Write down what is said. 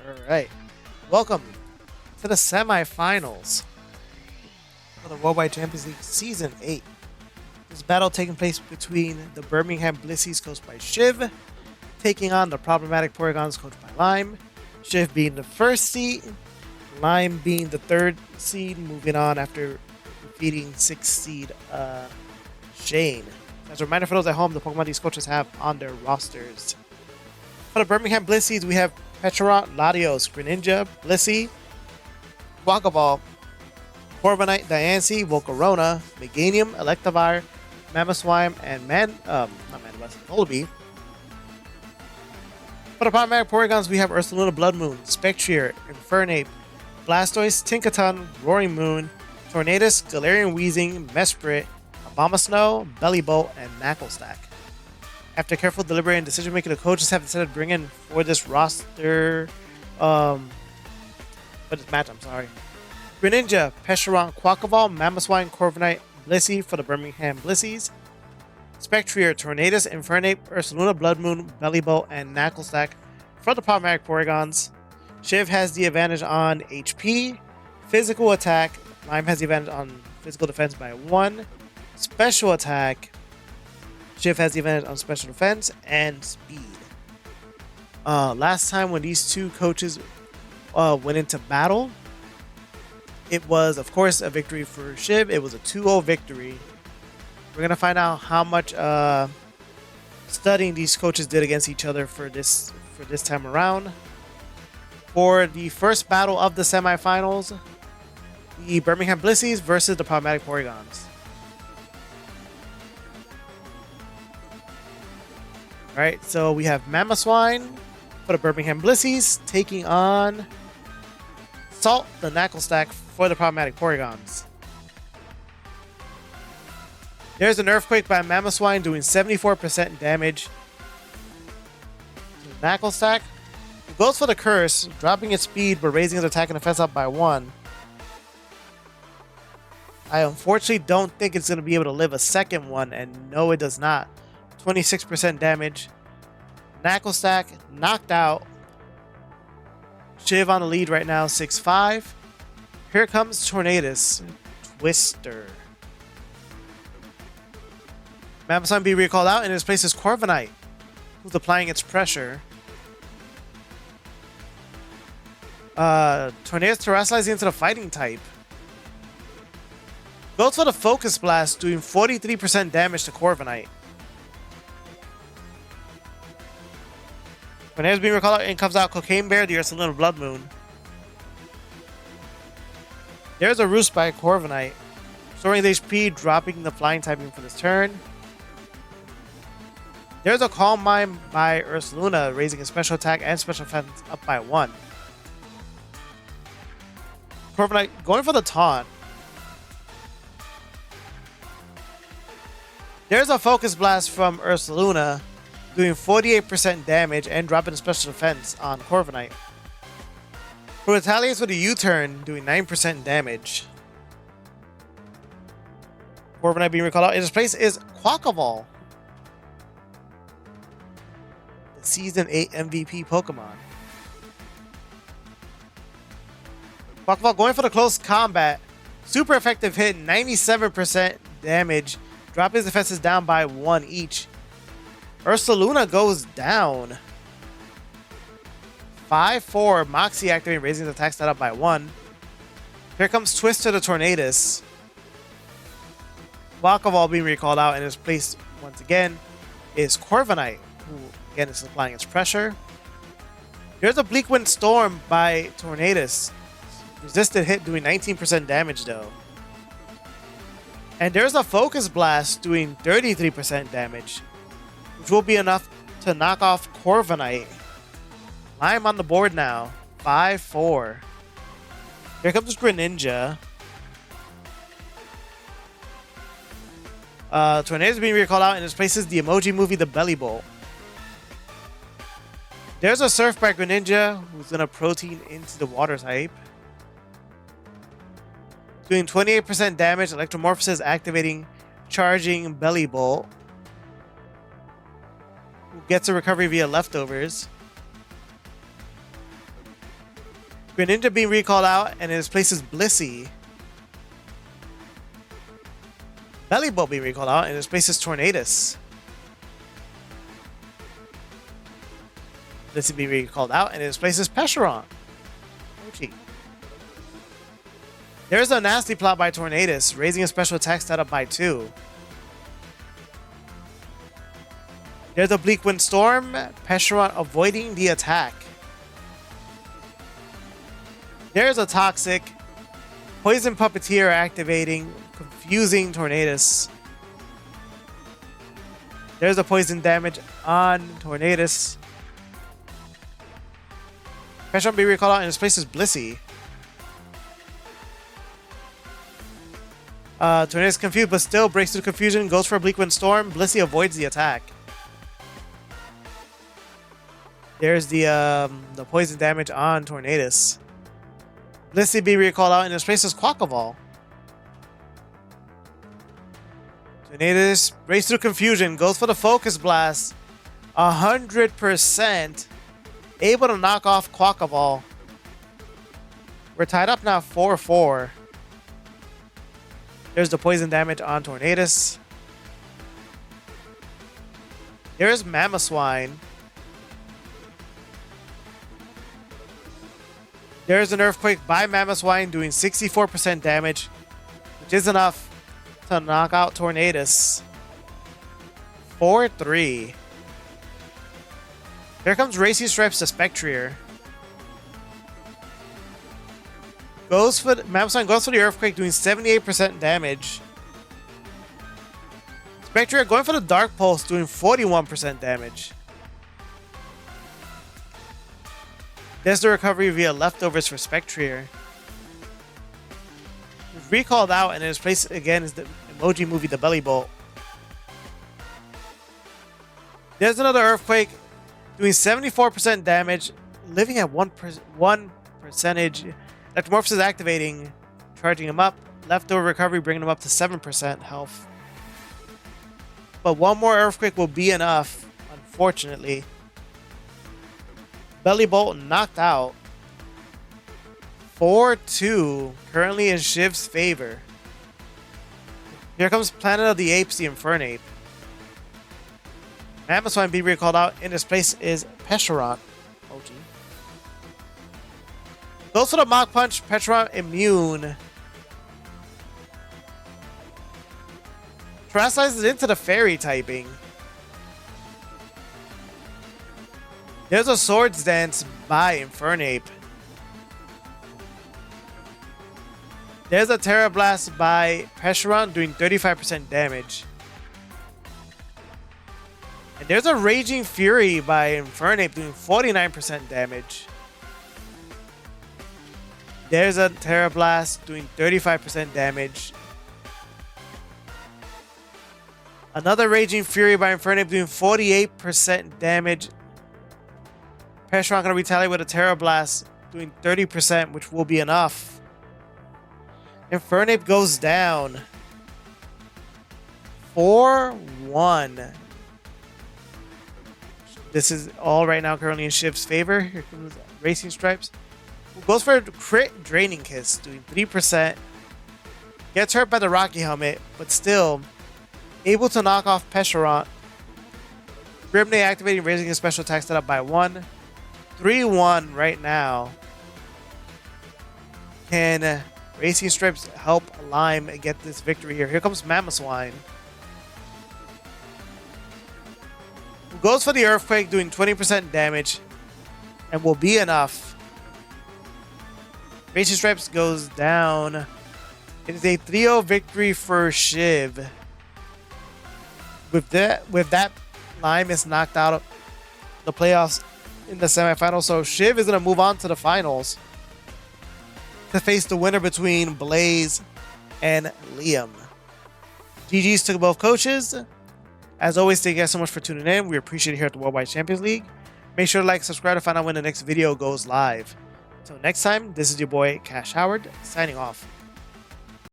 All right. Welcome to the semifinals for the Worldwide Champions League Season 8. This battle taking place between the Birmingham Blisseys, coached by Shiv, taking on the problematic Porygons, coached by Lime. Shiv being the first seed, Lime being the third seed, moving on after defeating 6th seed Shane. As a reminder for those at home, the Pokemon these coaches have on their rosters. For the Birmingham Blisseys, we have Petra, Latios, Greninja, Blissey, Guacaball, Corviknight, Diancie, Volcarona, Meganium, Electivire, Mamoswine, and Volibee. For the problematic Porygons, we have Ursaluna, Blood Moon, Spectrier, Infernape, Blastoise, Tinkaton, Roaring Moon, Tornadus, Galarian Weezing, Mesprit, Abomasnow, Bellibolt, and Knucklestack. After careful, deliberate, and decision-making, the coaches have decided to bring in for this roster, for this match, Greninja, Pesharon, Quackaball, Mamoswine, Corviknight, Blissey for the Birmingham Blisseys, Spectrier, Tornadus, Infernape, Ursaluna, Blood Moon, Bellibolt, and Knucklestack for the problematic Porygons. Shiv has the advantage on HP, physical attack. Lime has the advantage on physical defense by 1. Special attack. Shiv has the advantage on special defense and speed. Last time when these two coaches went into battle, it was, of course, a victory for Shiv. It was a 2-0 victory. We're going to find out how much studying these coaches did against each other for this time around. For the first battle of the semifinals, the Birmingham Blisseys versus the problematic Porygons. Alright, so we have Mamoswine for the Birmingham Blisseys taking on Salt, the Knucklestack for the problematic Porygons. There's an Earthquake by Mamoswine doing 74% damage to the Knucklestack. It goes for the Curse, dropping its speed but raising its attack and defense up by 1. I unfortunately don't think it's going to be able to live a second one, and no, it does not. 26% damage. Knucklestack knocked out. Shiv on the lead right now, 6-5. Here comes Tornadus. Twister. Mamoswine be recalled out, and in his place is Corviknight, who's applying its pressure. Tornadus terrestrializing into the fighting type. Goes for the Focus Blast, doing 43% damage to Corviknight. Tornadus being recalled out, and comes out Cocaine Bear, the Ursaluna Blood Moon. There's a Roost by Corviknight, storing the HP, dropping the flying typing for this turn. There's a Calm Mind by Ursaluna, raising a special attack and special defense up by 1. Corviknight going for the taunt. There's a Focus Blast from Ursaluna, doing 48% damage and dropping a special defense on Corviknight. Who retaliates with a U-turn, doing 9% damage. Corviknight being recalled out. In his place is Quackaball, the Season 8 MVP Pokemon. Quackaball going for the close combat. Super effective hit, 97% damage. Dropping his defenses down by 1 each. Ursaluna goes down. 5-4. Moxie activating, raising the attack stat up by 1. Here comes Twister the Tornadus. Quackaball being recalled out, and his place once again is Corviknight, who again is applying its pressure. Here's a Bleak Wind Storm by Tornadus. Resisted hit, doing 19% damage though. And there's a Focus Blast doing 33% damage, which will be enough to knock off Corviknight. Lime on the board now, 5-4. Here comes Greninja. Tornadus being recalled out, and his place is the Emoji Movie, the Bellibolt. There's a Surf by Greninja, who's going to Protein into the Water type. Doing 28% damage, Electromorphosis activating, charging Bellibolt. Who gets a recovery via leftovers. Greninja being recalled out, and in his place is Blissey. Bellybolt being recalled out, and in his place is Tornadus. Blissey being recalled out, and in his place is Percheron. Ochi. There's a nasty plot by Tornadus, raising a special attack stat up by 2. There's a Bleak Wind Storm, Percheron avoiding the attack. There's a Toxic, Poison Puppeteer activating, confusing Tornadus. There's a poison damage on Tornadus. Percheron be recalled out, and his place is Blissey. Tornadus confused, but still breaks through confusion, goes for a Bleak Wind Storm. Blissey avoids the attack. There's the poison damage on Tornadus. Blissey being recalled out, and his place is Quackaball. Tornadus breaks through confusion, goes for the Focus Blast. 100% able to knock off Quackaball. We're tied up now 4-4. There's the poison damage on Tornadus. There's Mamoswine. There's an Earthquake by Mamoswine doing 64% damage, which is enough to knock out Tornadus. 4-3. Here comes Racing Stripes to Spectrier. Mamoswine goes for the Earthquake, doing 78% damage. Spectrier going for the Dark Pulse, doing 41% damage. There's the recovery via leftovers for Spectrier. Recalled out, and in his place again is the Emoji Movie, the Bellybolt. There's another Earthquake, doing 74% damage, living at 1 percentage. Electromorphs is activating, charging him up. Leftover recovery, bringing him up to 7% health. But one more Earthquake will be enough, unfortunately. Bellybolt knocked out. 4-2, currently in Shiv's favor. Here comes Planet of the Apes, the Infernape. Mamoswine being recalled out. In his place is Percheron. OG. Goes for the Mach Punch. Percheron immune. Translates into the Fairy typing. There's a Swords Dance by Infernape. There's a Terra Blast by Percheron doing 35% damage. And there's a Raging Fury by Infernape doing 49% damage. There's a Terra Blast doing 35% damage. Another Raging Fury by Infernape doing 48% damage. Percheron gonna retaliate with a Terra Blast doing 30%, which will be enough. Infernape goes down. 4-1. This is all right now currently in Shiv's favor. Here comes Racing Stripes. Goes for a crit Draining Kiss, doing 3%. Gets hurt by the Rocky Helmet, but still able to knock off Percheron. Grimnay activating, raising his special attack stat up by 1. 3-1 right now. Can Racing Stripes help Lime get this victory here? Here comes Mamoswine. Goes for the Earthquake, doing 20% damage, and will be enough. Racing Stripes goes down. It is a 3-0 victory for Shiv. With that, Lime is knocked out of the playoffs in the semifinals, so Shiv is going to move on to the finals to face the winner between Blaze and Liam. GG's to both coaches. As always, thank you guys so much for tuning in. We appreciate it here at the Worldwide Champions League. Make sure to like, subscribe to find out when the next video goes live. Until next time, this is your boy Cash Howard signing off.